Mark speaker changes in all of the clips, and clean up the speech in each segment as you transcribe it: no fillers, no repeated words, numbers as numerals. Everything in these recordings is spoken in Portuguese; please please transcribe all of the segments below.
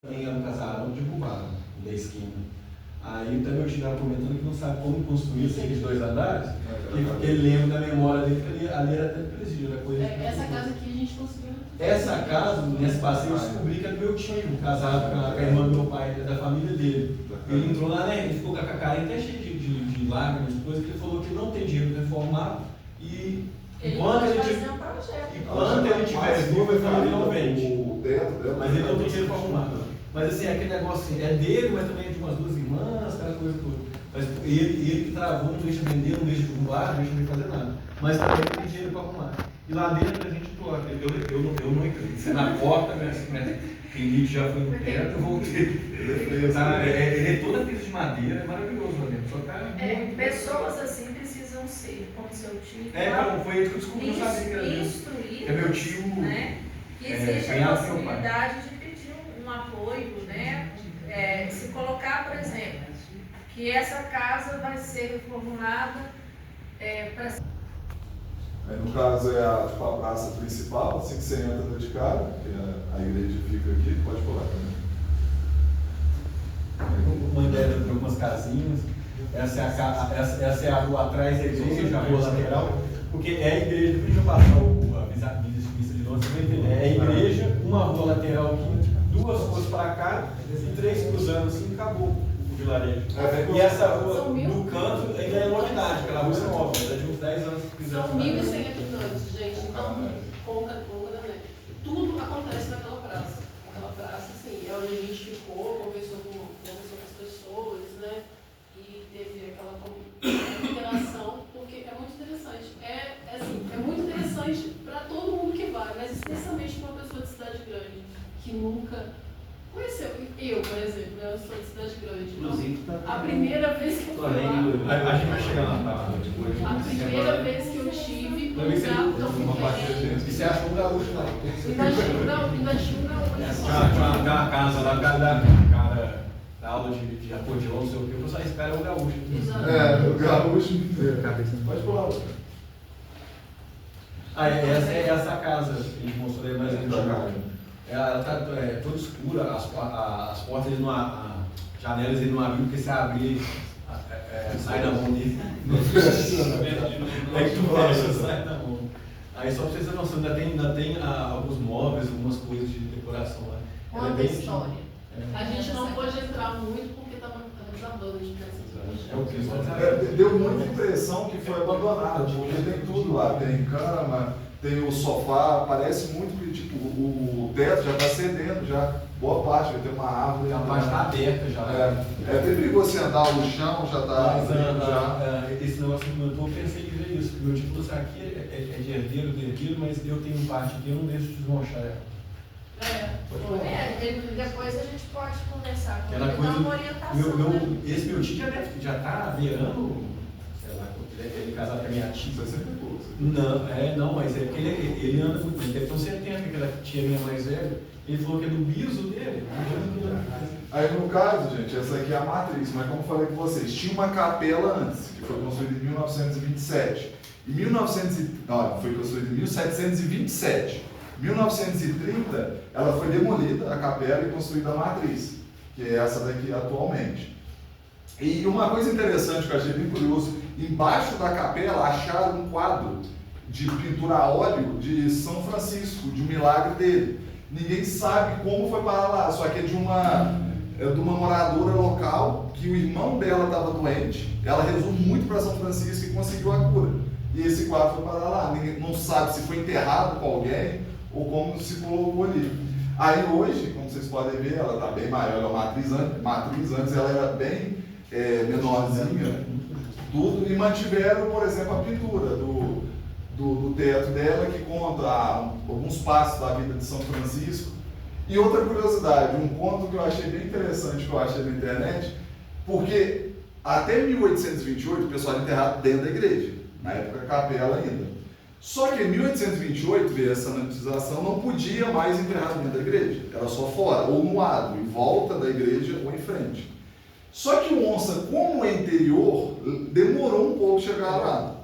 Speaker 1: também era um casarão derrubado da esquina. Aí também eu estava comentando que não sabe como construir aqueles 2 andares, porque ele lembra da memória dele que ali era até presídio, era coisa.
Speaker 2: Essa casa aqui a gente conseguiu.
Speaker 1: Essa casa, nesse passeio, eu descobri que era do meu tio, casado com a irmã do meu pai, da família dele. Ele entrou lá, né? Ele ficou com a cara até cheia de lágrimas, depois que ele falou que não tem dinheiro para reformar e enquanto ele tiver vivo, a família não vende. Mas ele não tem dinheiro para arrumar. Mas assim, aquele negócio assim, é dele, mas também é de umas 2 irmãs, aquela coisa toda. Mas ele que travou, não deixa vender, não deixa derrubar, não deixa fazer nada. Mas também tem dinheiro para arrumar. E lá dentro a gente entrou, eu não acredito. Na porta, quem livre já foi no teto, eu voltei. Ele é toda feita de madeira, é maravilhoso lá dentro. Só tá
Speaker 3: pessoas assim precisam ser, como seu tio.
Speaker 1: Como foi isso que eu descobri, não sabia.
Speaker 3: Instruídos,
Speaker 1: é meu tio.
Speaker 3: Né? E existe a possibilidade de pedir um apoio, né? Se colocar, por exemplo, que essa casa vai ser reformulada para.
Speaker 4: No caso é a praça principal, assim que você entra de cara, que a igreja fica aqui, pode pular também.
Speaker 1: Uma ideia de algumas casinhas, essa é a rua atrás da igreja, a rua lateral, porque é a igreja, depois eu passar a vista de longe, você vai entender, é a igreja, uma rua lateral aqui, 2 ruas para cá e 3 cruzando assim, acabou o vilarejo. E essa rua do canto ainda é novidade, aquela rua é nova, é de uns 10 anos que fizeram.
Speaker 2: São 1.100 habitantes, gente, então, pouca né? Tudo acontece naquela praça. Aquela praça, assim, é onde a gente ficou, conversou com as pessoas, né? E teve aquela interação, porque é muito interessante. É muito interessante para todo mundo que vai, mas especialmente para uma pessoa de cidade grande, que nunca conheceu. Eu, por exemplo, eu sou de cidade grande. Então, a primeira vez que eu fui lá.
Speaker 1: A gente vai chegar lá depois.
Speaker 2: A primeira vez que eu tive um lugar tão pequeno.
Speaker 1: E você achou um gaúcho lá?
Speaker 2: Ainda tinha um gaúcho.
Speaker 1: Tem uma casa lá, cara da aula de acordeon, não sei o que, o pessoal espera o gaúcho.
Speaker 4: O gaúcho. Pode pular.
Speaker 1: Essa casa que a gente mostrou aí mais antiga. Ela está toda escura, as portas, as janelas ele não abriu, porque se abrir, sai da mão dele. Não funciona. É que tu fecha, sai da mão. Aí só para vocês terem noção, ainda tem alguns móveis, algumas coisas de decoração lá.
Speaker 2: Conta a história. A gente não pôde entrar muito porque estava desabando de crianças.
Speaker 4: Deu muita impressão que foi abandonado, porque tem tudo lá, tem cama, tem o sofá, parece muito que tipo, o teto já está cedendo, já boa parte, vai ter uma árvore.
Speaker 1: A parte está aberta já.
Speaker 4: É bem perigoso você andar no chão, já está.
Speaker 1: Esse negócio que comentou, eu pensei em ver isso, porque meu tipo, isso aqui é de herdeiro, mas eu tenho parte aqui, eu não deixo desmanchar ela.
Speaker 3: Depois a gente pode conversar com
Speaker 1: ele,
Speaker 3: dar uma orientação.
Speaker 1: Esse meu tio já está beirando, sei lá, ele casado com a minha tia. Não, mas é porque ele anda muito, ele deve ter uns 70, aquela tia minha mais velha, ele falou que é do biso dele.
Speaker 4: Aí no caso, gente, essa aqui é a matriz, mas como eu falei com vocês, tinha uma capela antes, que foi construída em 1927. Foi construída em 1727. Em 1930, ela foi demolida, a capela, e construída a matriz, que é essa daqui atualmente. E uma coisa interessante que eu achei bem curioso, embaixo da capela acharam um quadro de pintura a óleo de São Francisco, de um milagre dele. Ninguém sabe como foi parar lá, só que é de uma moradora local, que o irmão dela estava doente, ela rezou muito para São Francisco e conseguiu a cura. E esse quadro foi parar lá. Ninguém não sabe se foi enterrado com alguém ou como se colocou ali. Aí hoje, como vocês podem ver, ela está bem maior, ela é matriz antes ela era bem menorzinha, tudo, e mantiveram, por exemplo, a pintura do teto dela, que conta alguns passos da vida de São Francisco. E outra curiosidade, um ponto que eu achei bem interessante, que eu achei na internet, porque até 1828 o pessoal era enterrado dentro da igreja, na época capela ainda. Só que em 1828 veio essa sanitização, não podia mais enterrar dentro da igreja, era só fora, ou no lado, em volta da igreja ou em frente. Só que o Onça, como é interior, demorou um pouco chegar lá.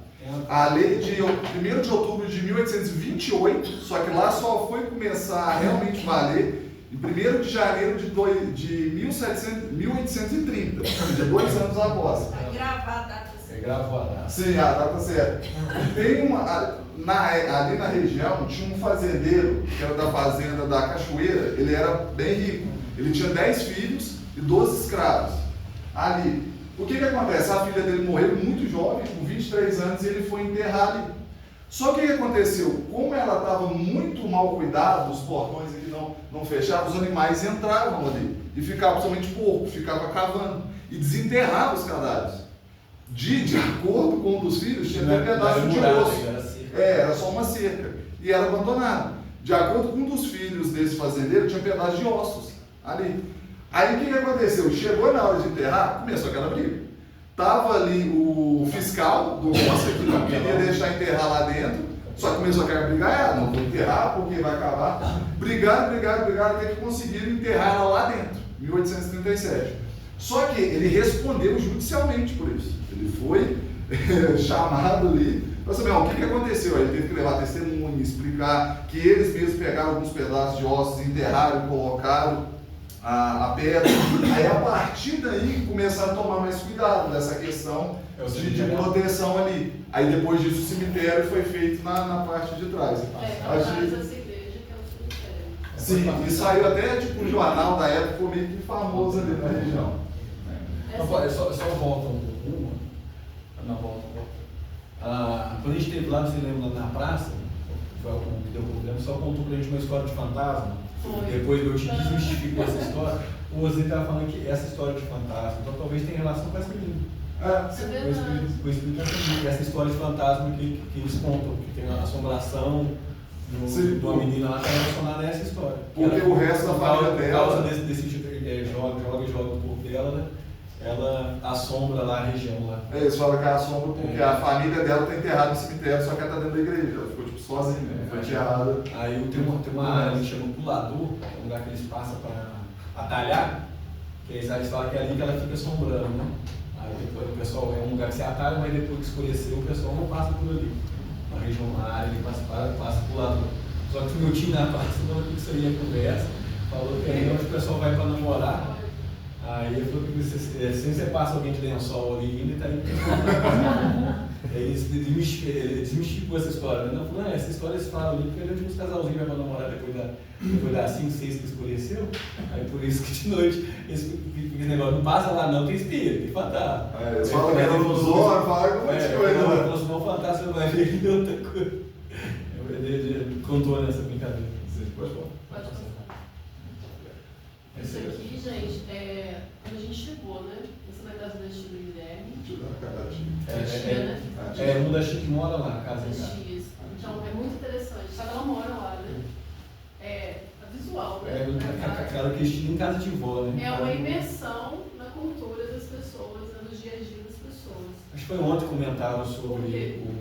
Speaker 4: A lei de 1º de outubro de 1828, só que lá só foi começar a realmente valer em em 1º de janeiro de 1830, ou seja, 2 anos após.
Speaker 3: Vai gravar a data.
Speaker 1: Gravou a data.
Speaker 4: Sim, a data certa. Tem ali na região tinha um fazendeiro, que era da fazenda da Cachoeira, ele era bem rico. Ele tinha 10 filhos e 12 escravos. Ali. O que acontece? A filha dele morreu muito jovem, com 23 anos, e ele foi enterrar ali. Só que o que aconteceu? Como ela estava muito mal cuidada, os portões aqui não fechavam, os animais entravam ali. E ficavam, principalmente porco, ficava cavando. E desenterrava os cadáveres. De acordo com um dos filhos, tinha até pedaço de osso. Era só uma cerca. E era abandonado. De acordo com um dos filhos desse fazendeiro, tinha pedaço de ossos ali. Aí o que aconteceu? Chegou na hora de enterrar, começou aquela briga. Tava ali o fiscal do roça que não queria deixar enterrar lá dentro, só que começou a brigar, não vou enterrar porque vai acabar. Brigaram, até que conseguiram enterrar ela lá dentro, 1837. Só que ele respondeu judicialmente por isso. Ele foi chamado ali para saber o que aconteceu. Aí ele teve que levar testemunha, explicar que eles mesmos pegaram alguns pedaços de ossos, enterraram, colocaram a pedra. Aí a partir daí começaram a tomar mais cuidado dessa questão de proteção ali. Aí depois disso o cemitério foi feito na parte de trás.
Speaker 2: Atrás dessa igreja que é o cemitério.
Speaker 4: Sim, e saiu até tipo um jornal da época, ficou meio que famoso ali na região.
Speaker 1: Só volta um pouco. Não, volta. Quando a gente esteve lá, você lembra, na praça, foi algo que deu problema, só contou pra gente uma história de fantasma. Depois eu te desmistifico essa história. O Ozzy estava falando que essa história de fantasma, então talvez tenha relação com essa menina. Com explicação. Essa história de fantasma que eles contam, que tem uma assombração de uma menina lá, está relacionada a essa história.
Speaker 4: Porque o resto da família dela.
Speaker 1: Por causa desse tipo de joga no corpo dela, né? Ela assombra lá a região lá.
Speaker 4: Eles falam que ela assombra porque a família dela está enterrada no cemitério, só que ela está dentro da igreja. Ela ficou tipo sozinha, né? Foi enterrada.
Speaker 1: Aí tem uma área que chama pulador, que é um lugar que eles passam para atalhar, que eles falam que é ali que ela fica assombrando, né? Aí depois o pessoal, é um lugar que se atalha, mas depois que escureceu, o pessoal não passa por ali. Uma região, uma área que passa pulador. Só que o meu tio na parte, que isso aí é conversa, falou que é onde o pessoal vai para namorar. Aí ele falou que sempre você passa alguém de lençol ali ainda e tá aí. Ele desmistificou essa história. Não, falou, essa história eles falam ali porque ele tinha uns casalzinhos vai pra namorar depois da 5, 6 que escureceu. Aí por isso que de noite esse negócio não passa lá não, tem espírito, tem fantasma.
Speaker 4: Eles falam que era nos olhos, falam um monte de coisa.
Speaker 1: Não, se não fantasma, você não vai ver que outra coisa. Ele contou nessa brincadeira. Pode falar.
Speaker 2: Pode passar. Isso aqui, gente, quando a gente chegou, né? Essa é a casa da tia do Guilherme.
Speaker 1: Uma das tias que mora lá, a casa
Speaker 2: das tias. Então é muito interessante. Só que ela mora lá, né? É visual, né?
Speaker 1: Aquela que estive em casa de vó, né?
Speaker 2: É uma imersão na cultura das pessoas, né? No dia a dia das pessoas.
Speaker 1: Acho que foi ontem comentaram sobre o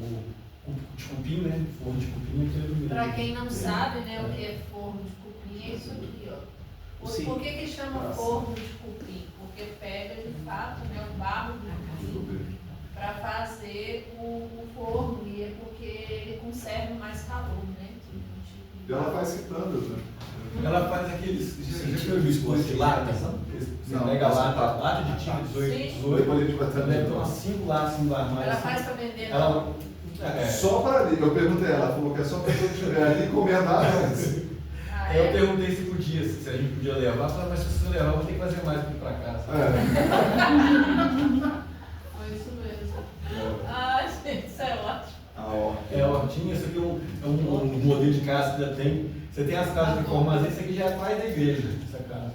Speaker 1: de cupim, né? Forno de cupim.
Speaker 3: Para quem não sabe, né, o que é forno de cupim, é isso aqui, ó. Por que chama forno de cupim? Porque pega de fato, né, o barro do cupim para fazer o forno, e é porque ele conserva mais calor, né?
Speaker 4: E ela faz quitanda, né?
Speaker 1: Ela faz aqueles. Você já viu isso de lata? Você pega lata de tinta, 18.
Speaker 4: Depois a gente vai
Speaker 1: Deve ter umas 5 latas no armário.
Speaker 3: Ela faz para vender,
Speaker 1: não?
Speaker 4: Só para ali. Eu perguntei a ela falou que é só para quem estiver ali encomendar antes.
Speaker 1: Eu perguntei se podia, se a gente podia levar, mas se você levar, eu vou ter que fazer mais do que ir para casa.
Speaker 2: Foi isso mesmo.
Speaker 3: Ai, gente, isso é ótimo.
Speaker 1: É a hortinha, isso aqui é um modelo de casa que já tem. Você tem as casas de forma, mas esse aqui já é atrás da igreja, essa casa.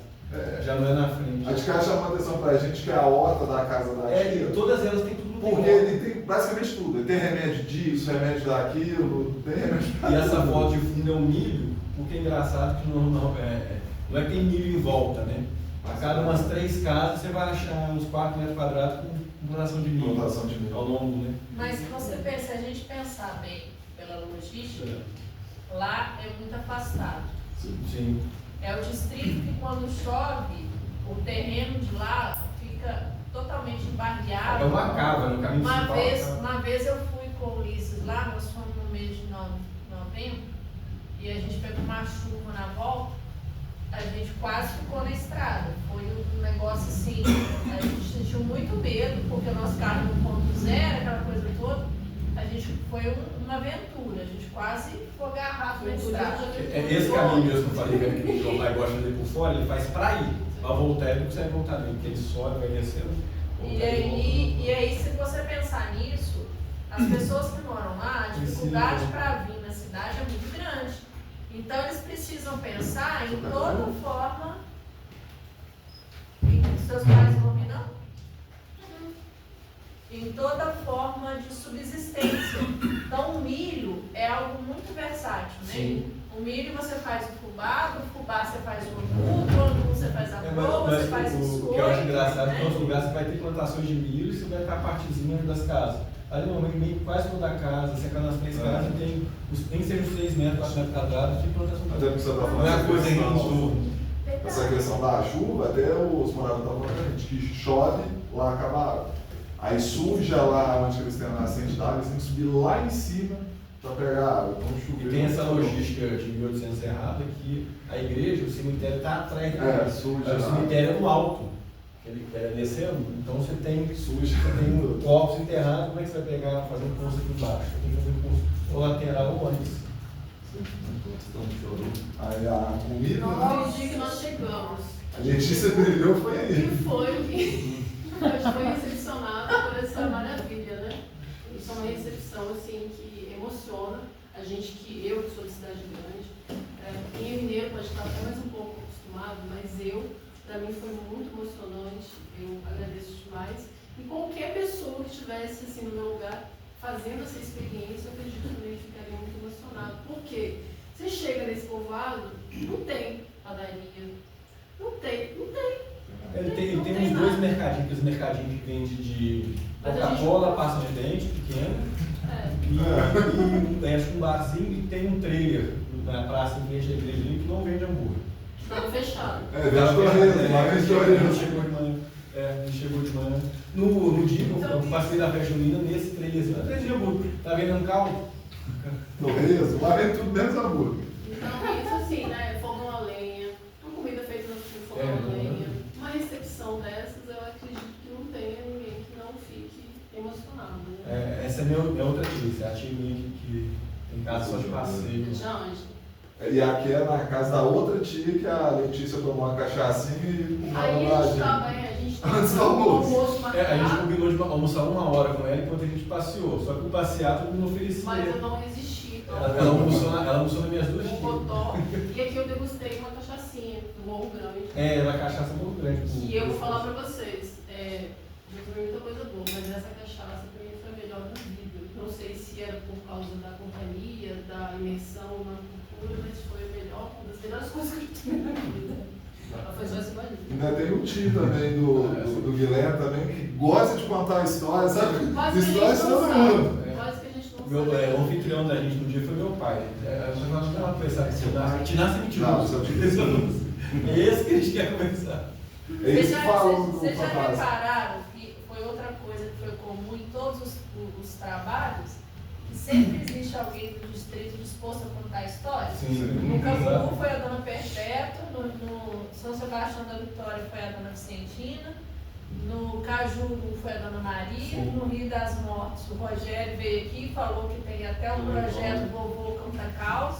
Speaker 1: Já não é na frente.
Speaker 4: A de casa chamou a atenção pra gente que é a horta da casa da tia.
Speaker 1: Todas elas têm tudo.
Speaker 4: Porque ele tem basicamente tudo. Ele tem remédio disso, remédio daquilo, tem remédio
Speaker 1: E essa foto de fundo é um milho, porque é engraçado que não é que tem milho em volta, né? A cada umas 3 casas você vai achar uns 4 metros quadrados com plantação de milho. Ao longo, né?
Speaker 3: Mas se você pensa, se a gente pensar bem pela logística, lá é muito afastado.
Speaker 1: Sim.
Speaker 3: É o distrito que quando chove, o terreno de lá fica totalmente embarreado.
Speaker 1: É uma cava no caminho principal.
Speaker 3: Uma vez eu fui com o Ulisses lá, nós fomos no mês de novembro, e a gente pegou uma chuva na volta, a gente quase ficou na estrada. Foi um negócio assim, a gente sentiu muito medo, porque o nosso carro 1.0, aquela coisa toda, a gente foi uma aventura, a gente quase ficou agarrado na estrada.
Speaker 1: É esse caminho mesmo que eu falei, que o João Pai gosta de fazer por fora, ele faz pra ir. Pra voltar, ele não consegue voltar bem, porque ele sobe, vai descendo.
Speaker 3: E aí, se você pensar nisso, as pessoas que moram lá, a dificuldade para vir na cidade é muito grande. Então, eles precisam pensar em toda forma. Seus pais vão vir, não? Em toda forma de subsistência. Então, o milho é algo muito versátil, né?
Speaker 1: Sim.
Speaker 3: O milho você faz o fubá, do fubá você faz o angu, você faz a proa, você faz o biscoito.
Speaker 1: O que eu acho engraçado é que
Speaker 3: né?
Speaker 1: em outros lugares você vai ter plantações de milho e você vai ter a partezinha das casas. Ali no momento, meio quase toda casa, secando as 3 casas, tem nem seja uns 3 metros, 4 metros quadrados de plantação de
Speaker 4: Até porque você está
Speaker 1: não é a coisa aí no
Speaker 4: essa questão da chuva, até os moradores estavam falando pra gente que chove, lá acaba a água. Aí suja lá onde eles têm a nascente d'água, eles têm que subir lá em cima para pegar água. Então,
Speaker 1: E tem essa logística de 1800 errada que a igreja, o cemitério está atrás da igreja.
Speaker 4: Suja.
Speaker 1: O cemitério é no alto, ele é descendo, então você tem suja, você tem corpos enterrados, como é que você vai pegar, fazer um poço aqui embaixo? Você tem que fazer um poço ou lateral ou antes.
Speaker 4: Aí a comida,
Speaker 2: No dia que nós chegamos,
Speaker 4: a Letícia brilhou, foi
Speaker 2: que
Speaker 4: aí.
Speaker 2: foi o que a gente foi recepcionado por essa maravilha, né? Isso é uma recepção assim que emociona a gente, eu que sou de cidade grande, quem é mineiro pode estar até mais um pouco acostumado, mas para mim foi muito emocionante, eu agradeço demais. E qualquer pessoa que estivesse assim no meu lugar fazendo essa experiência, eu acredito que também ficaria muito emocionado. Por quê? Você chega nesse povoado, não tem padaria, não tem.
Speaker 1: Ele tem uns 2 mercadinhos, aqueles mercadinhos que vende de Coca-Cola, pasta de dente pequeno, e acho que um barzinho e tem um trailer na praça em frente da igreja que não vende hambúrguer.
Speaker 2: Estava fechado.
Speaker 1: Chegou de manhã. No dia que eu passei da festa junina, nesse trailerzinho, não tem hambúrguer. Tá vendendo caldo?
Speaker 4: Torresmo, lá vem tudo menos hambúrguer.
Speaker 2: Então, isso assim, né? Fogão a lenha, uma comida feita no fogão a lenha, uma recepção dessas, eu acredito que não tenha ninguém que não fique emocionado. Né?
Speaker 1: Essa é minha outra tia, a tia minha que tem casa só de passeio.
Speaker 2: De onde?
Speaker 4: E aqui é na casa da outra tia que a Letícia tomou uma cachaçinha e
Speaker 2: Aí
Speaker 4: uma
Speaker 2: a gente
Speaker 4: Antes do
Speaker 2: tá
Speaker 4: almoço.
Speaker 2: marcado.
Speaker 1: A gente combinou de almoçar 1 hora com ela enquanto a gente passeou. Só que o passear todo mundo oferecia.
Speaker 2: Mas eu não resisti.
Speaker 1: Ela almoçou nas minhas 2 tias.
Speaker 2: E aqui eu degustei uma cachaçinha do Morro Grande.
Speaker 1: Uma cachaça muito grande.
Speaker 2: E eu vou falar pra vocês, já tomei muita coisa boa, mas essa cachaça pra mim foi a melhor da vida. Não sei se era por causa da companhia, da imersão na cultura, mas foi a melhor, uma das melhores coisas que eu tomei na vida. Ela foi só esse bandido.
Speaker 4: Ainda tem um tio também do Guilherme também que gosta de contar histórias, sabe?
Speaker 2: Quase que a gente
Speaker 4: Histórias de
Speaker 2: não
Speaker 4: todo
Speaker 2: sabe.
Speaker 4: mundo.
Speaker 2: Quase que a gente não
Speaker 1: O
Speaker 2: sabe.
Speaker 1: anfitrião da gente no dia foi meu pai. Nós não vamos conversar com você. Tinasce mentiroso.
Speaker 4: Não, seu tio.
Speaker 1: É esse que a gente quer conversar.
Speaker 4: Eles falam do
Speaker 3: Vocês já
Speaker 4: rapaz.
Speaker 3: repararam que foi outra coisa que foi comum em todos os trabalhos? Que sempre existe alguém do distrito disposto a contar histórias? No Cambu foi a dona Perpétua, no São Sebastião da Vitória foi a dona Vicentina, no Cajuru foi a dona Maria, no Rio das Mortes o Rogério veio aqui e falou que tem até um projeto Vovô Canta Caos,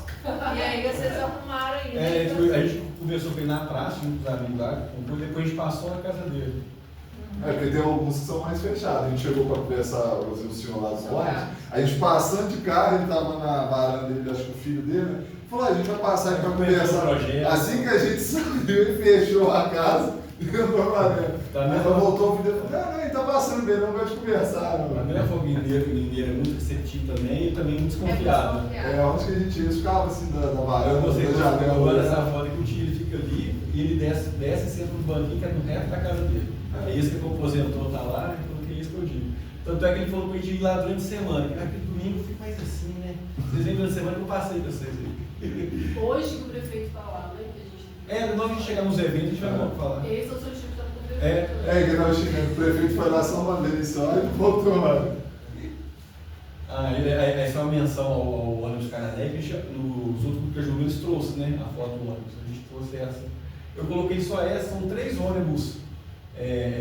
Speaker 3: e aí vocês arrumaram aí.
Speaker 1: A gente conversou com ele na praça, junto com os amigos lá, depois a gente passou na casa dele.
Speaker 4: Porque tem alguns que são mais fechados. A gente chegou para conversar com o senhor lá dos ônibus, a gente passando de carro, ele estava na varanda dele, acho que o filho dele, né? Falou, a gente vai passar aqui para conversar. Assim que a gente saiu e fechou a casa, entrou lá dentro. Ela voltou o filho e falou, não, ele tá passando bem, não gosta de conversar.
Speaker 1: A minha avó mineira é muito receptiva também e também muito desconfiada.
Speaker 4: Onde que a gente ia? Ficava assim da varanda,
Speaker 1: Eu gostei
Speaker 4: da janela.
Speaker 1: agora essa foto que o tio ele fica ali e ele desce e senta no banquinho que é no resto da casa dele. É esse que o aposentou tá lá, ele falou que é isso que eu digo. Tanto é que ele falou que a gente ia ir lá durante a semana, que naquele domingo eu fico mais assim, né? Vocês vêm durante a semana que eu passei pra vocês aí.
Speaker 2: Hoje que o prefeito tá lá, né? Que a gente...
Speaker 1: Na hora que chegar nos eventos, a gente vai falar.
Speaker 2: Esse é o seu tipo que tá com o prefeito.
Speaker 4: Que nós chegamos, o prefeito foi lá só uma vez só e voltou lá.
Speaker 1: Essa é uma menção ao ônibus Canadé, que nos outros Cajuínos trouxe, né? A foto do ônibus. A gente trouxe essa. eu coloquei só essa, são 3 ônibus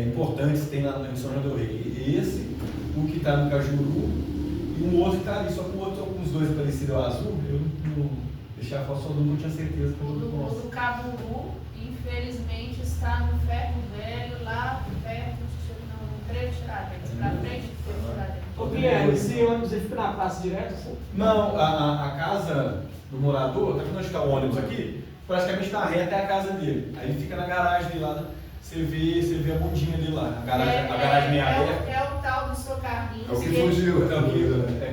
Speaker 1: importantes que tem lá no São João del Rei. Esse, o que está no Cajuru, e um outro que está ali, só que o outro, com os dois parecidos ao azul, eu não deixei a foto só do não tinha certeza que eu
Speaker 3: O do Caburu, infelizmente, está no Ferro Velho, lá perto de Trevo Tiradentes, para frente do Trevo Tiradentes.
Speaker 5: Ô Guilherme, esse ônibus ele fica na praça direto? Assim?
Speaker 1: Não, a casa do morador, tá vendo onde está o ônibus aqui? Praticamente está reta é a casa dele. Aí ele fica na garagem dele lá, você vê a bundinha dele lá, a garagem meio aberta.
Speaker 3: É o tal do seu Carlinhos.
Speaker 4: É o que fugiu.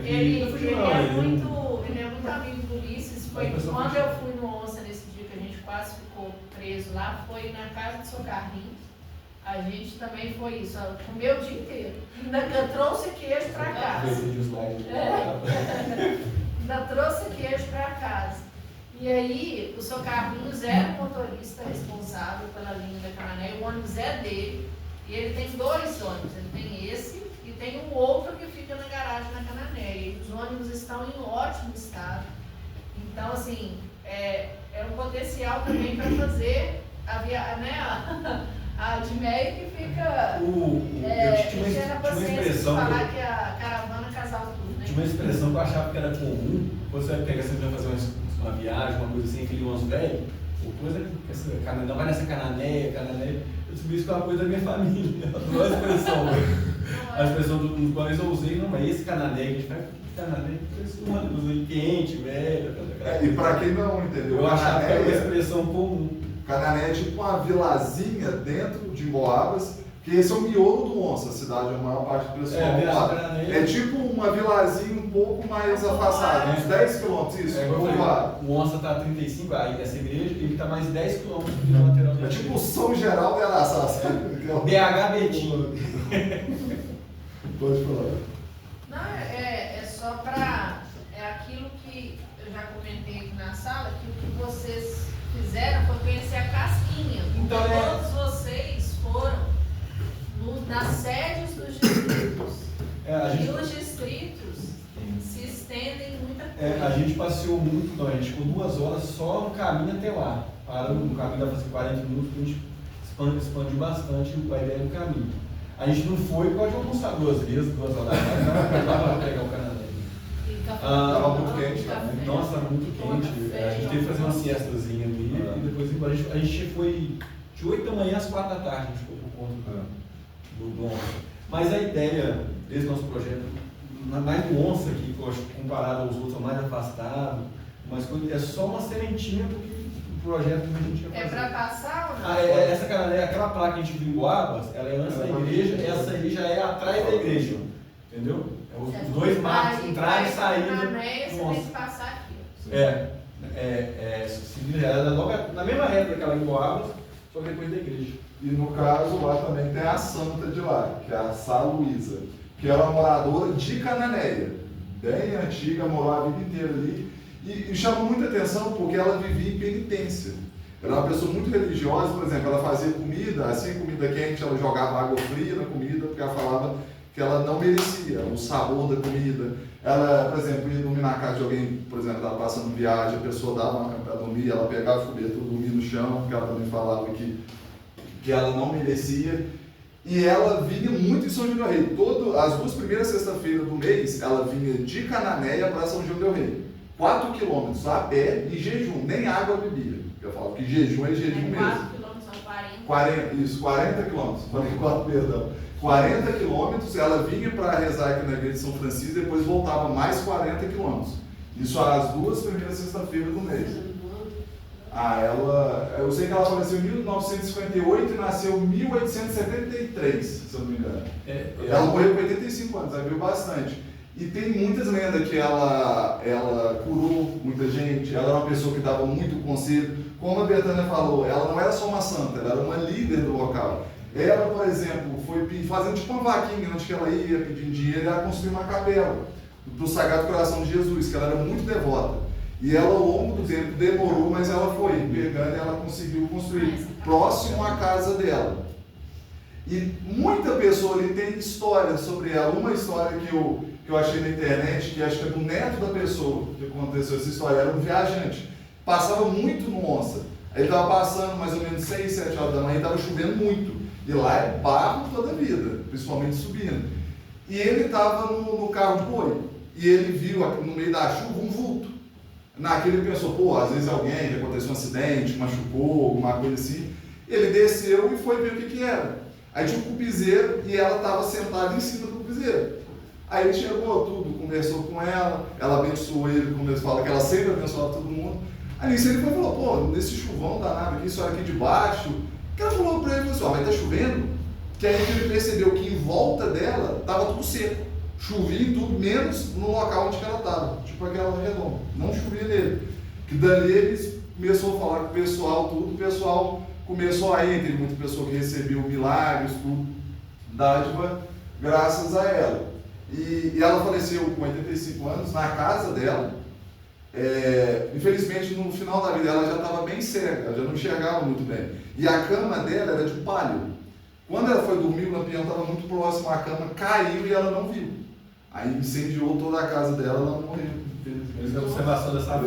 Speaker 3: Ele
Speaker 1: não fugiu,
Speaker 3: é
Speaker 1: não,
Speaker 3: muito amigo do Ulisses. Foi quando eu fui no Onça nesse dia que a gente quase ficou preso lá, foi na casa do seu Carlinhos. A gente também foi isso, comeu o dia inteiro. Ainda trouxe queijo para casa. Ainda trouxe queijo para casa. E aí, o seu Carlinhos era o motorista responsável pela linha da Cananéia, o ônibus é dele, e ele tem 2 ônibus, ele tem esse e tem um outro que fica na garagem da Cananéia. E os ônibus estão em ótimo estado. Então, assim, é um potencial também para fazer a Admeia que fica enchendo a paciência de falar que a caravana casal tudo, né?
Speaker 1: Tinha uma expressão que eu achava que era comum, você vai pegar, você vai fazer uma viagem, uma coisa assim, aquele ônibus velho, ou coisa, não vai nessa cananéia, eu descobri isso com uma coisa da minha família, não é a expressão, a expressão do qual eu usei, não, mas esse cananéia, a gente faz cananéia, esse ônibus aí quente, velho.
Speaker 4: E para quem não entendeu,
Speaker 1: eu achava que era uma expressão comum.
Speaker 4: Canané é tipo uma vilazinha dentro de Emboabas, que esse é o miolo do Onça, a cidade, a maior parte do pessoal lá. É tipo uma vilazinha um pouco mais afastada, uns 10 quilômetros, isso,
Speaker 1: o Onça está a 35, aí essa igreja, ele está mais 10 quilômetros na lateral.
Speaker 4: É tipo o São Geraldo de Araçá.
Speaker 1: BH Betim.
Speaker 4: Pode falar.
Speaker 3: Não, é só para... É aquilo que eu já comentei aqui na sala, que o que vocês fizeram foi conhecer a casquinha.
Speaker 1: Então,
Speaker 3: todos vocês foram nas sedes dos distritos. E os distritos se estendem muita coisa.
Speaker 1: A gente passeou muito, então, a gente ficou 2 horas só no caminho até lá. Paramos no caminho, dava 40 minutos, a gente expandiu bastante a ideia do caminho. A gente não foi, pode almoçar 2 vezes, 2 horas da tarde, não dava para pegar o Canané.
Speaker 4: Estava muito quente,
Speaker 1: nossa, muito quente. A gente teve que fazer uma siestazinha ali e depois a gente foi de 8 da manhã às 4 da tarde, a gente ficou por conta do Onça. Mas a ideia desse nosso projeto, mais do Onça aqui, que eu acho que comparado aos outros, é mais afastado, mas é só uma sementinha do projeto que a gente ia fazer.
Speaker 3: É para passar ou não?
Speaker 1: Essa canané, aquela placa que a gente viu em Boabas, ela é antes da igreja, essa aí já é atrás da igreja, entendeu? Os 2 marcos, entrar e sair.
Speaker 3: Você tem que passar aqui.
Speaker 1: Ela é logo na mesma reta daquela em Boabas, só que depois da igreja.
Speaker 4: E no caso lá também tem a santa de lá, que é a Sá Luísa, que era uma moradora de Cananéia, bem antiga, morou a vida inteira ali, e chamou muita atenção porque ela vivia em penitência. Ela era uma pessoa muito religiosa, por exemplo, ela fazia comida, assim, comida quente, ela jogava água fria na comida, porque ela falava que ela não merecia o sabor da comida. Ela, por exemplo, ia dormir na casa de alguém, por exemplo, estava passando viagem, a pessoa dava uma cama para dormir, ela pegava o cobertor, dormia no chão, porque ela também falava que ela não merecia. E ela vinha muito em São João del Rei. As 2 primeiras sextas-feiras do mês, ela vinha de Cananéia para São João del Rei. 4 quilômetros a pé e jejum, nem água bebia. Eu falo que jejum é jejum mesmo.
Speaker 3: 4 quilômetros são 40.
Speaker 4: Isso, 40 quilômetros. 40 quilômetros, ela vinha para rezar aqui na igreja de São Francisco e depois voltava mais 40 quilômetros. Isso às 2 primeiras sextas-feiras do mês. Eu sei que ela faleceu em 1958 e nasceu em 1873, se eu não me engano. Ela morreu com 85 anos, ela viu bastante. E tem muitas lendas que ela curou muita gente, ela era uma pessoa que dava muito conselho. Como a Betânia falou, ela não era só uma santa, ela era uma líder do local. Ela, por exemplo, foi fazendo tipo uma vaquinha onde ela ia pedindo dinheiro e ela construiu uma capela para o Sagrado Coração de Jesus, que ela era muito devota. E ela, ao longo do tempo, demorou, mas ela foi pegando e ela conseguiu construir próximo à casa dela. E muita pessoa ali tem história sobre ela. Uma história que eu achei na internet, que acho que é do neto da pessoa que aconteceu essa história, era um viajante, passava muito no Onça. Aí ele estava passando mais ou menos 6, 7 horas da manhã e estava chovendo muito. E lá é barro toda a vida, principalmente subindo. E ele estava no carro de boi. E ele viu no meio da chuva um vulto. Naquele ele pensou, pô, às vezes alguém, aconteceu um acidente, machucou, alguma coisa assim. Ele desceu e foi ver o que era. Aí tinha um cupizeiro e ela estava sentada em cima do cupizeiro. Aí ele chegou tudo, conversou com ela abençoou ele, como ele fala, que ela sempre abençoava todo mundo. Aí nisso ele falou, pô, nesse chuvão danado aqui, só aqui de baixo. Que ela falou para ele, pessoal, mas tá chovendo? Que aí ele percebeu que em volta dela estava tudo seco. Chovia em tudo, menos no local onde ela estava, tipo aquela redonda. Não chovia nele. Que dali ele começou a falar com o pessoal, tudo, o pessoal começou a ir, teve muita pessoa que recebeu milagres, tudo, dádiva, graças a ela. E ela faleceu com 85 anos na casa dela. Infelizmente, no final da vida, ela já estava bem cega, ela já não enxergava muito bem. E a cama dela era de palho. Quando ela foi dormir, o lampião estava muito próximo à cama, caiu e ela não viu. Aí incendiou toda a casa dela, ela morreu.
Speaker 1: Mas a observação dessa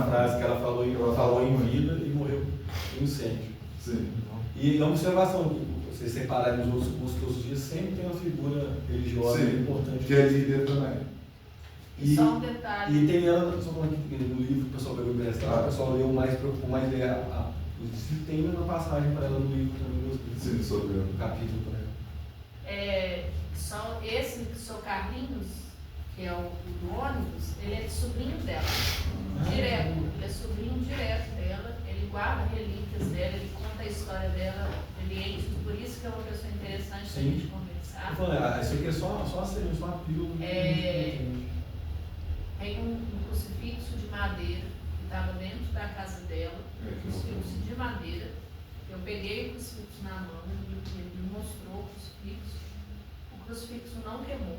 Speaker 1: frase que ela falou em vida e morreu em incêndio.
Speaker 4: Sim.
Speaker 1: E a observação, vocês separarem os outros cursos dias, sempre tem uma figura religiosa importante.
Speaker 4: Que é líder também.
Speaker 3: E só um detalhe.
Speaker 1: E tem ela, só falando aqui no livro que o pessoal pegou emprestado, o pessoal leu mais, preocupou mais ler tem uma passagem para ela no livro também.
Speaker 4: Sim, sobre
Speaker 1: o capítulo para ela.
Speaker 3: Só esse Sr. Carlinhos, que é o do ônibus, ele é sobrinho dela. Direto. Ele é sobrinho direto dela, ele guarda relíquias dela, ele conta a história dela, ele enche, por isso que é uma pessoa interessante para a gente conversar.
Speaker 1: Isso aqui é só uma pílula.
Speaker 3: Tem um crucifixo de madeira que estava dentro da casa dela, crucifixo de madeira. Eu peguei o crucifixo na mão, ele me mostrou o crucifixo. O crucifixo não queimou.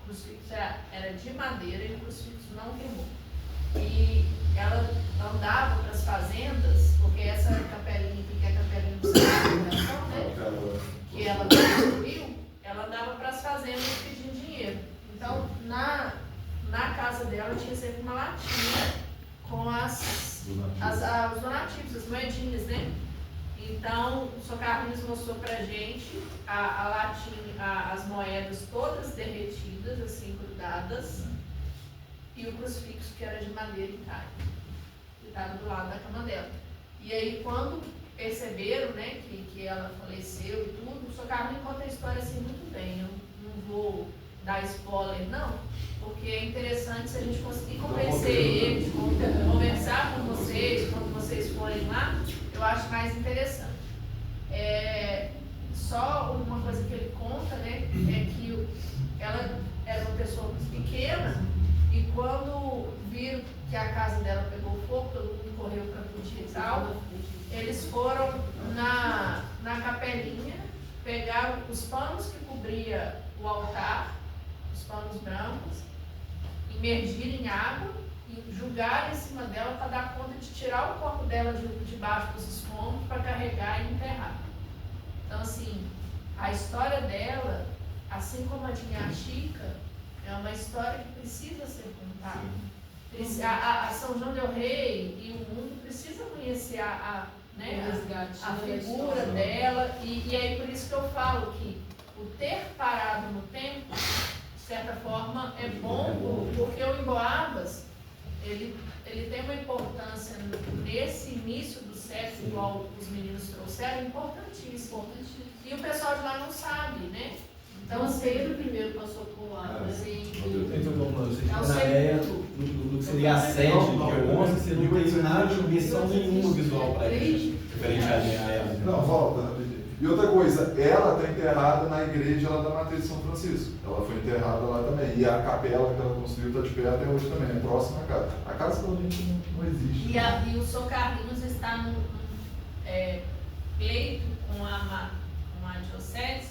Speaker 3: O crucifixo era de madeira e o crucifixo não queimou. E ela andava para as fazendas, porque essa capelinha aqui, que é a capelinha do Santo, né? Que ela construiu, ela andava para as fazendas pedindo dinheiro. Então, na casa dela tinha sempre uma latinha com os donativos, as moedinhas, né? Então, o Sr. Carlinhos mostrou pra gente a latinha, as moedas todas derretidas, assim, grudadas, e o crucifixo que era de madeira e carne, que estava do lado da cama dela. E aí, quando perceberam, né, que ela faleceu e tudo, o Sr. Carlinhos conta a história assim muito bem. Eu não vou dar spoiler, não, porque é interessante se a gente conseguir convencer eles, conversar com vocês, quando vocês forem lá, eu acho mais interessante. Só uma coisa que ele conta, né, é que ela era uma pessoa pequena e quando viram que a casa dela pegou fogo, todo mundo correu para fugir e tal, eles foram na capelinha, pegaram os panos que cobriam o altar, os panos brancos, imergiram em água e jogaram em cima dela para dar conta de tirar o corpo dela debaixo dos escombros para carregar e enterrar. Então, assim, a história dela, assim como a de Minha Chica, é uma história que precisa ser contada. A São João del Rei e o mundo precisa conhecer a figura dela, e aí por isso que eu falo que o ter parado no tempo, de certa forma, é bom, porque o Emboabas, ele tem uma importância nesse início do século, igual os meninos trouxeram, importantíssimo. E o pessoal de lá não sabe, né? Então,
Speaker 2: Pedro I passou por lá, né?
Speaker 1: Na ideia do que seria a sede, que é o 11, você não tem nada de missão nenhuma visual para ele, referente a ela.
Speaker 4: Não, volta rapidinho. E outra coisa, ela está enterrada na igreja lá da Matriz de São Francisco. Ela foi enterrada lá também. E a capela que ela construiu está de pé até hoje também, é próxima à casa. A casa provavelmente não existe.
Speaker 3: E o Sr. Carlinhos está num pleito com a diocese,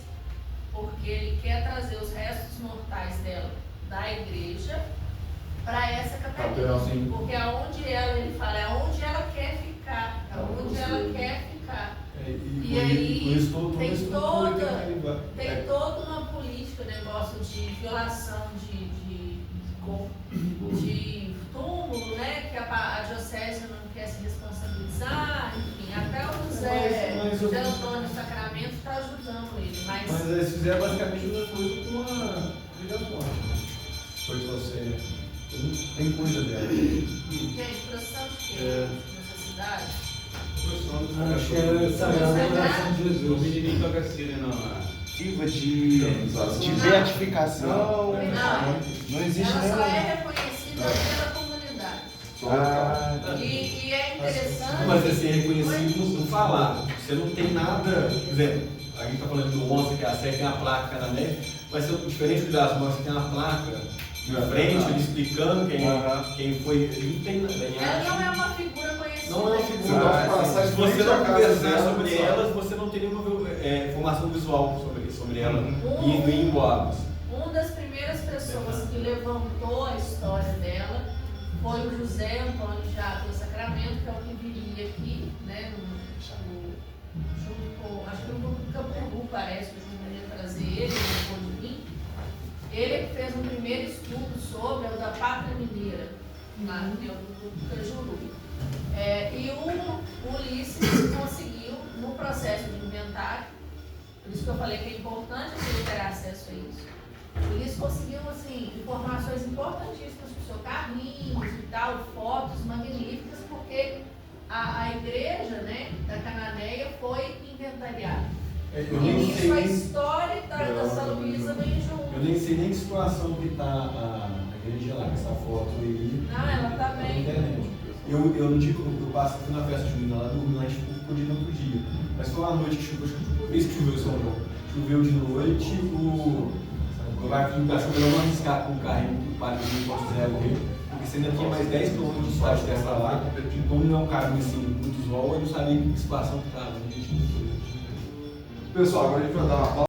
Speaker 3: porque ele quer trazer os restos mortais dela da igreja para essa capela. Porque aonde ela, ele fala, é onde ela quer ficar. É onde ela quer ficar. E aí tem toda uma política, negócio de violação de de túmulo, né, que a diocese não quer se responsabilizar, enfim, até o José Antônio Sacramento está ajudando ele,
Speaker 1: Mas eles fizeram basicamente a mesma coisa com a Liga Ponte. Foi você. Tem coisa dela.
Speaker 3: gente, procissão de quê? Necessidade?
Speaker 5: Acho que era Sagrado Coração de
Speaker 6: O
Speaker 5: Jesus.
Speaker 6: menininho toca assim, né?
Speaker 7: De beatificação. Não existe
Speaker 3: Ela só
Speaker 7: nenhuma.
Speaker 3: é reconhecida pela comunidade.
Speaker 4: Só
Speaker 3: E é interessante.
Speaker 1: Mas vai ser reconhecido no falar. Você não tem nada. Por exemplo, a gente está falando do onça, que é a Sé, tem a placa na neve. Vai ser diferente das mãos, que tem uma placa na frente, ele explicando quem foi. Ele não tem nada.
Speaker 3: Ela não é uma figura conhecida.
Speaker 1: Não é uma figura. Se você não conversar sobre elas, você não tem nenhuma informação visual sobre ela indo em Boabas.
Speaker 3: Uma das primeiras pessoas que levantou a história dela foi o José Antônio de Ávila Sacramento, que é o que viria aqui, né, junto com, acho que no grupo do Campo, parece que o Júnior ia trazer ele, depois de mim. Ele fez um primeiro estudo sobre o da Pátria Mineira, lá no Cajuru. E o Ulisses conseguiu, no processo de inventário, por isso que eu falei que é importante ele ter acesso a isso. O Ulisses conseguiu, assim, informações importantíssimas para o seu Carlinhos e tal, fotos magníficas, porque a igreja, né, da Cananéia foi inventariada.
Speaker 1: Eu
Speaker 3: E
Speaker 1: nem
Speaker 3: nisso a
Speaker 1: sei.
Speaker 3: história da São Luísa vem junto.
Speaker 1: Eu nem sei nem que situação que está a igreja lá, com essa foto aí.
Speaker 3: Não, ela tá
Speaker 1: na
Speaker 3: bem.
Speaker 1: internet. Eu no dia que eu passo, fui na festa junina lá, dormi lá, a gente ficou de no outro dia. Mas foi uma noite que choveu, acho que foi a vez que choveu em São João. Choveu de noite, o barco achou melhor não arriscar com o carrinho para o posto zero morrer, porque você ainda tinha mais 10 km de estrada dessa lá, e como não é um caminho assim, muito visual, eu não sabia que situação que estava.
Speaker 4: Pessoal, agora a gente vai dar uma pausa.